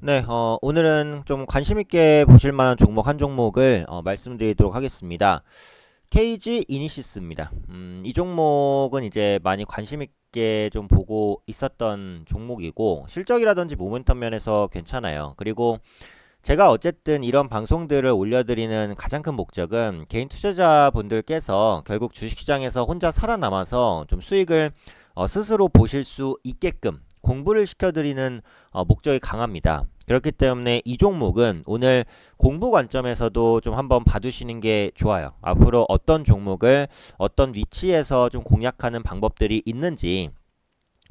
네, 오늘은 좀 관심 있게 보실 만한 종목 한 종목을 말씀드리도록 하겠습니다. KG 이니시스입니다. 이 종목은 이제 많이 관심 있게 좀 보고 있었던 종목이고 실적이라든지 모멘텀 면에서 괜찮아요. 그리고 제가 어쨌든 이런 방송들을 올려드리는 가장 큰 목적은 개인 투자자분들께서 결국 주식시장에서 혼자 살아남아서 좀 수익을 스스로 보실 수 있게끔 공부를 시켜드리는 목적이 강합니다. 그렇기 때문에 이 종목은 오늘 공부 관점에서도 좀 한번 봐두시는 게 좋아요. 앞으로 어떤 종목을 어떤 위치에서 좀 공략하는 방법들이 있는지,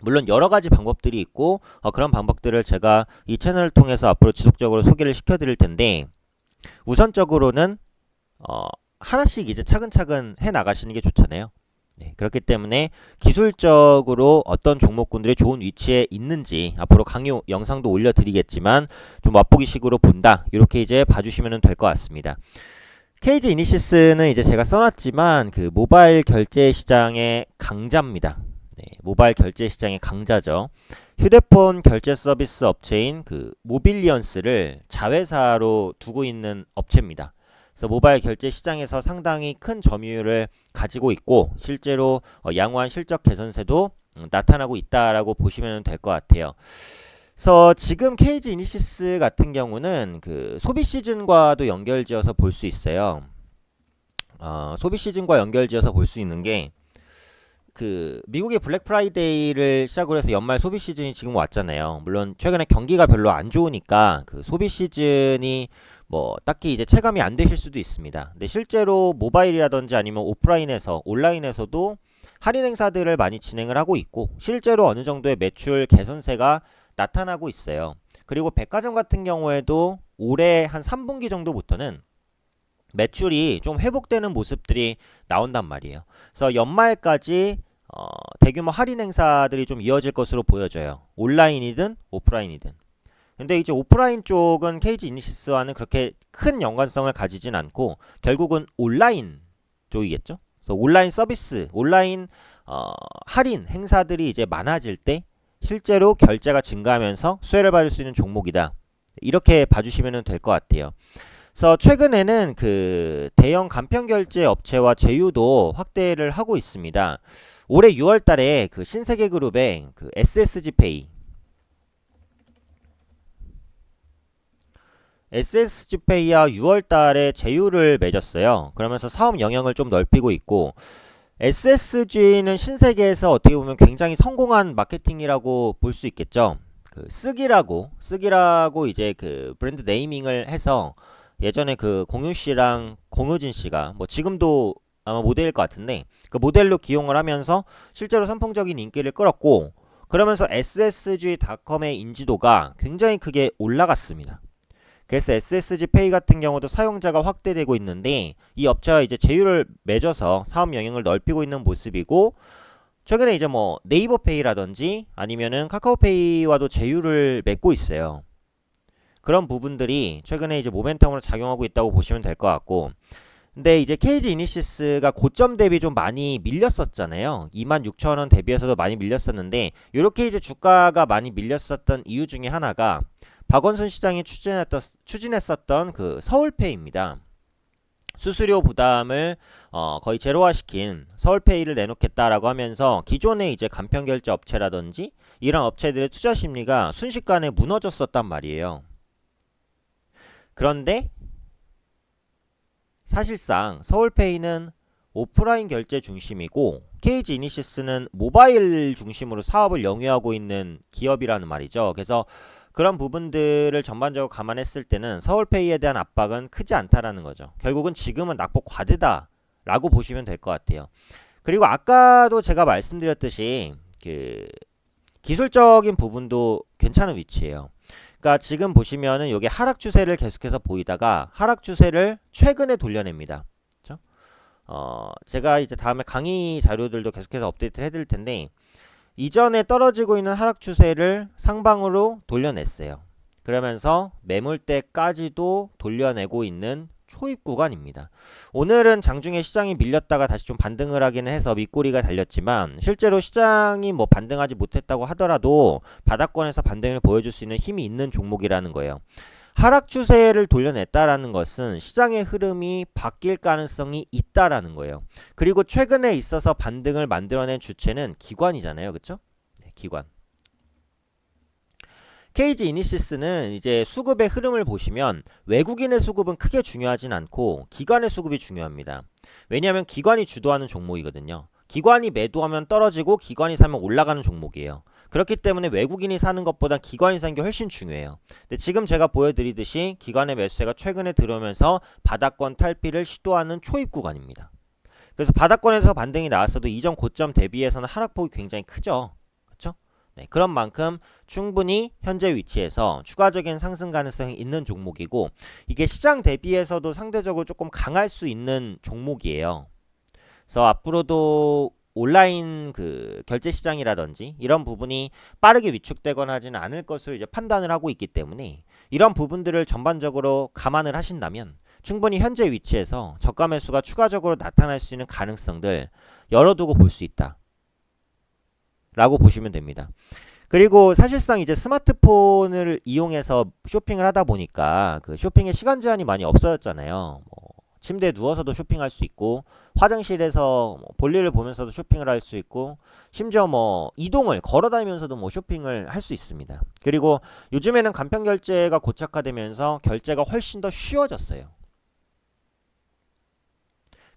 물론 여러 가지 방법들이 있고 그런 방법들을 제가 이 채널을 통해서 앞으로 지속적으로 소개를 시켜드릴 텐데, 우선적으로는 어, 하나씩 이제 차근차근 해 나가시는 게 좋잖아요. 네, 그렇기 때문에 기술적으로 어떤 종목군들이 좋은 위치에 있는지 앞으로 강의 영상도 올려드리겠지만 좀 맛보기식으로 본다, 이렇게 이제 봐주시면 될 것 같습니다. KG 이니시스는 이제 제가 써놨지만 그 모바일 결제 시장의 강자입니다. 네, 모바일 결제 시장의 강자죠. 휴대폰 결제 서비스 업체인 그 모빌리언스를 자회사로 두고 있는 업체입니다. 그래서 모바일 결제 시장에서 상당히 큰 점유율을 가지고 있고 실제로 양호한 실적 개선세도 나타나고 있다라고 보시면 될 것 같아요. 그래서 지금 KG 이니시스 같은 경우는 그 소비 시즌과도 연결지어서 볼 수 있어요. 소비 시즌과 연결지어서 볼 수 있는 게 그 미국의 블랙 프라이데이를 시작으로 해서 연말 소비 시즌이 지금 왔잖아요. 물론 최근에 경기가 별로 안 좋으니까 그 소비 시즌이 뭐 딱히 이제 체감이 안 되실 수도 있습니다. 근데 실제로 모바일이라든지 아니면 오프라인에서 온라인에서도 할인 행사들을 많이 진행을 하고 있고 실제로 어느 정도의 매출 개선세가 나타나고 있어요. 그리고 백화점 같은 경우에도 올해 한 3분기 정도부터는 매출이 좀 회복되는 모습들이 나온단 말이에요. 그래서 연말까지 대규모 할인 행사들이 좀 이어질 것으로 보여져요. 온라인이든 오프라인이든. 근데 이제 오프라인 쪽은 KG 이니시스와는 그렇게 큰 연관성을 가지진 않고 결국은 온라인 쪽이겠죠. 그래서 온라인 서비스, 온라인 할인 행사들이 이제 많아질 때 실제로 결제가 증가하면서 수혜를 받을 수 있는 종목이다. 이렇게 봐주시면 될 것 같아요. 그래서 최근에는 그 대형 간편 결제 업체와 제휴도 확대를 하고 있습니다. 올해 6월 달에 그 신세계그룹의 그 SSG페이와 6월 달에 제휴를 맺었어요. 그러면서 사업 영역을 좀 넓히고 있고 SSG는 신세계에서 어떻게 보면 굉장히 성공한 마케팅이라고 볼 수 있겠죠. 그 쓰기라고 이제 그 브랜드 네이밍을 해서 예전에 그 공유 씨랑 공효진 씨가 뭐 지금도 아마 모델일 것 같은데 그 모델로 기용을 하면서 실제로 선풍적인 인기를 끌었고 그러면서 SSG.com의 인지도가 굉장히 크게 올라갔습니다. 그래서 SSG페이 같은 경우도 사용자가 확대되고 있는데 이 업체와 이제 제휴를 맺어서 사업 영역을 넓히고 있는 모습이고 최근에 이제 뭐 네이버페이라든지 아니면은 카카오페이와도 제휴를 맺고 있어요. 그런 부분들이 최근에 이제 모멘텀으로 작용하고 있다고 보시면 될 것 같고 근데 이제 KG 이니시스가 고점 대비 좀 많이 밀렸었잖아요. 26,000원 대비해서도 많이 밀렸었는데 이렇게 이제 주가가 많이 밀렸었던 이유 중에 하나가 박원순 시장이 추진했었던 그 서울페이입니다. 수수료 부담을 거의 제로화시킨 서울페이를 내놓겠다라고 하면서 기존의 이제 간편결제 업체라든지 이런 업체들의 투자 심리가 순식간에 무너졌었단 말이에요. 그런데 사실상 서울페이는 오프라인 결제 중심이고 KG 이니시스는 모바일 중심으로 사업을 영위하고 있는 기업이라는 말이죠. 그래서 그런 부분들을 전반적으로 감안했을 때는 서울페이에 대한 압박은 크지 않다라는 거죠. 결국은 지금은 낙폭 과대다라고 보시면 될 것 같아요. 그리고 아까도 제가 말씀드렸듯이 그 기술적인 부분도 괜찮은 위치예요. 그러니까 지금 보시면은 이게 하락 추세를 계속해서 보이다가 하락 추세를 최근에 돌려냅니다. 그렇죠? 제가 이제 다음에 강의 자료들도 계속해서 업데이트를 해드릴 텐데 이전에 떨어지고 있는 하락 추세를 상방으로 돌려냈어요. 그러면서 매물대까지도 돌려내고 있는 초입 구간입니다. 오늘은 장중에 시장이 밀렸다가 다시 좀 반등을 하기는 해서 밑꼬리가 달렸지만 실제로 시장이 뭐 반등하지 못했다고 하더라도 바닥권에서 반등을 보여줄 수 있는 힘이 있는 종목이라는 거예요. 하락 추세를 돌려냈다라는 것은 시장의 흐름이 바뀔 가능성이 있다라는 거예요. 그리고 최근에 있어서 반등을 만들어낸 주체는 기관이잖아요. 그쵸? 네, 기관. KG 이니시스는 이제 수급의 흐름을 보시면 외국인의 수급은 크게 중요하진 않고 기관의 수급이 중요합니다. 왜냐하면 기관이 주도하는 종목이거든요. 기관이 매도하면 떨어지고 기관이 사면 올라가는 종목이에요. 그렇기 때문에 외국인이 사는 것보다 기관이 사는 게 훨씬 중요해요. 근데 지금 제가 보여드리듯이 기관의 매수세가 최근에 들어오면서 바닥권 탈피를 시도하는 초입 구간입니다. 그래서 바닥권에서 반등이 나왔어도 이전 고점 대비해서는 하락폭이 굉장히 크죠. 그렇죠? 네, 그런 만큼 충분히 현재 위치에서 추가적인 상승 가능성이 있는 종목이고 이게 시장 대비해서도 상대적으로 조금 강할 수 있는 종목이에요. 그래서 앞으로도 온라인 그 결제 시장이라든지 이런 부분이 빠르게 위축되거나 하지는 않을 것으로 이제 판단을 하고 있기 때문에 이런 부분들을 전반적으로 감안을 하신다면 충분히 현재 위치에서 저가 매수가 추가적으로 나타날 수 있는 가능성들 열어두고 볼 수 있다 라고 보시면 됩니다. 그리고 사실상 이제 스마트폰을 이용해서 쇼핑을 하다 보니까 그 쇼핑의 시간 제한이 많이 없어졌잖아요. 침대에 누워서도 쇼핑할 수 있고 화장실에서 볼일을 보면서도 쇼핑을 할 수 있고 심지어 뭐 이동을 걸어다니면서도 뭐 쇼핑을 할 수 있습니다. 그리고 요즘에는 간편 결제가 고착화되면서 결제가 훨씬 더 쉬워졌어요.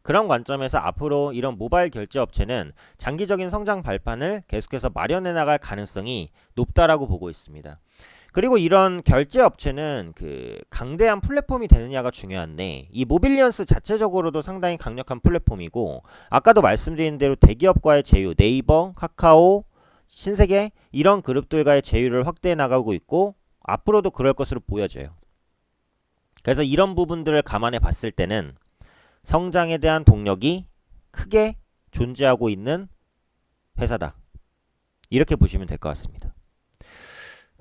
그런 관점에서 앞으로 이런 모바일 결제 업체는 장기적인 성장 발판을 계속해서 마련해 나갈 가능성이 높다라고 보고 있습니다. 그리고 이런 결제 업체는 그 강대한 플랫폼이 되느냐가 중요한데 이 모빌리언스 자체적으로도 상당히 강력한 플랫폼이고 아까도 말씀드린 대로 대기업과의 제휴, 네이버, 카카오, 신세계 이런 그룹들과의 제휴를 확대해 나가고 있고 앞으로도 그럴 것으로 보여져요. 그래서 이런 부분들을 감안해 봤을 때는 성장에 대한 동력이 크게 존재하고 있는 회사다. 이렇게 보시면 될 것 같습니다.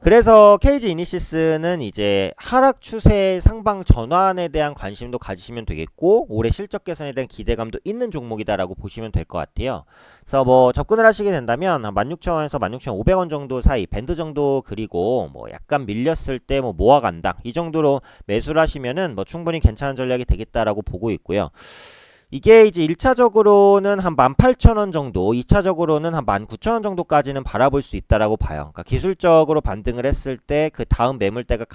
그래서 KG 이니시스는 이제 하락 추세 상방 전환에 대한 관심도 가지시면 되겠고 올해 실적 개선에 대한 기대감도 있는 종목이다라고 보시면 될 것 같아요. 그래서 뭐 접근을 하시게 된다면 16,000원에서 16,500원 정도 사이 밴드 정도 그리고 뭐 약간 밀렸을 때 뭐 모아간다 이 정도로 매수를 하시면은 뭐 충분히 괜찮은 전략이 되겠다라고 보고 있고요. 이게 이제 1차적으로는 한 18,000원 정도, 2차적으로는 한 19,000원 정도까지는 바라볼 수 있다라고 봐요. 그러니까 기술적으로 반등을 했을 때 그 다음 매물대가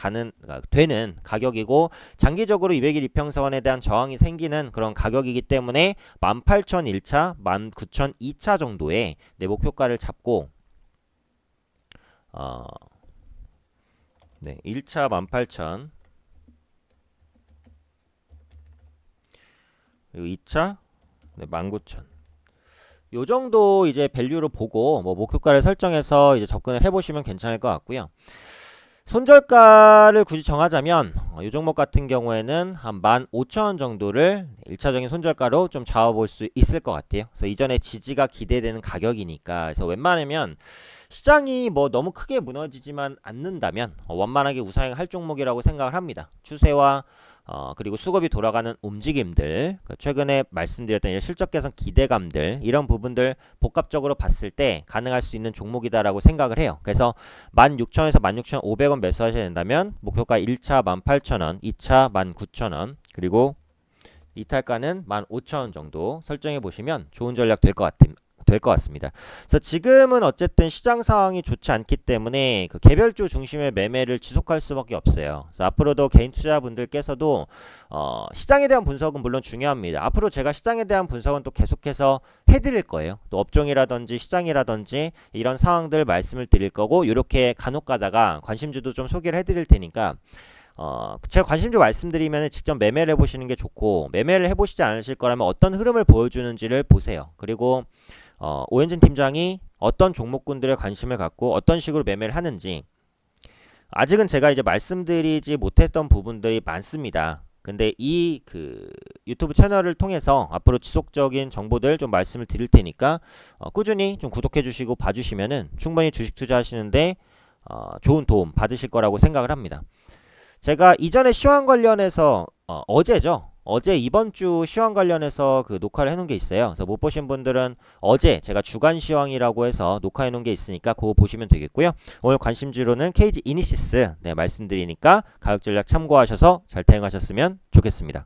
되는 가격이고 장기적으로 200일 이평선에 대한 저항이 생기는 그런 가격이기 때문에 18,000 1차, 19,000 2차 정도의 내 목표가를 잡고 네, 1차 18,000 그리고 2차 네, 19,000. 요 정도 이제 밸류로 보고 뭐 목표가를 설정해서 이제 접근을 해보시면 괜찮을 것 같고요. 손절가를 굳이 정하자면 이 종목 같은 경우에는 한 15,000원 정도를 1차적인 손절가로 좀 잡아볼 수 있을 것 같아요. 그래서 이전에 지지가 기대되는 가격이니까 그래서 웬만하면 시장이 뭐 너무 크게 무너지지만 않는다면 원만하게 우상향할 종목이라고 생각을 합니다. 추세와 그리고 수급이 돌아가는 움직임들, 최근에 말씀드렸던 실적 개선 기대감들 이런 부분들 복합적으로 봤을 때 가능할 수 있는 종목이다라고 생각을 해요. 그래서 16,000원에서 16,500원 매수하셔야 된다면 목표가 1차 18,000원, 2차 19,000원 그리고 이탈가는 15,000원 정도 설정해 보시면 좋은 전략 될 것 같습니다. 그래서 지금은 어쨌든 시장 상황이 좋지 않기 때문에 그 개별주 중심의 매매를 지속할 수밖에 없어요. 그래서 앞으로도 개인 투자분들께서도 시장에 대한 분석은 물론 중요합니다. 앞으로 제가 시장에 대한 분석은 또 계속해서 해드릴 거예요. 또 업종이라든지 시장이라든지 이런 상황들 말씀을 드릴 거고 이렇게 간혹 가다가 관심주도 좀 소개를 해드릴 테니까 제가 관심주 말씀드리면 직접 매매를 해보시는 게 좋고 매매를 해보시지 않으실 거라면 어떤 흐름을 보여주는지를 보세요. 그리고 오현진 팀장이 어떤 종목군들에 관심을 갖고 어떤 식으로 매매를 하는지 아직은 제가 이제 말씀드리지 못했던 부분들이 많습니다. 근데 이 유튜브 채널을 통해서 앞으로 지속적인 정보들 좀 말씀을 드릴 테니까 꾸준히 좀 구독해 주시고 봐주시면은 충분히 주식 투자하시는데 좋은 도움 받으실 거라고 생각을 합니다. 제가 이전에 시황 관련해서 어제죠. 어제 이번 주 시황 관련해서 그 녹화를 해놓은 게 있어요. 그래서 못 보신 분들은 어제 제가 주간 시황이라고 해서 녹화해 놓은 게 있으니까 그거 보시면 되겠고요. 오늘 관심주로는 KG 이니시스 말씀드리니까 가격 전략 참고하셔서 잘 대응하셨으면 좋겠습니다.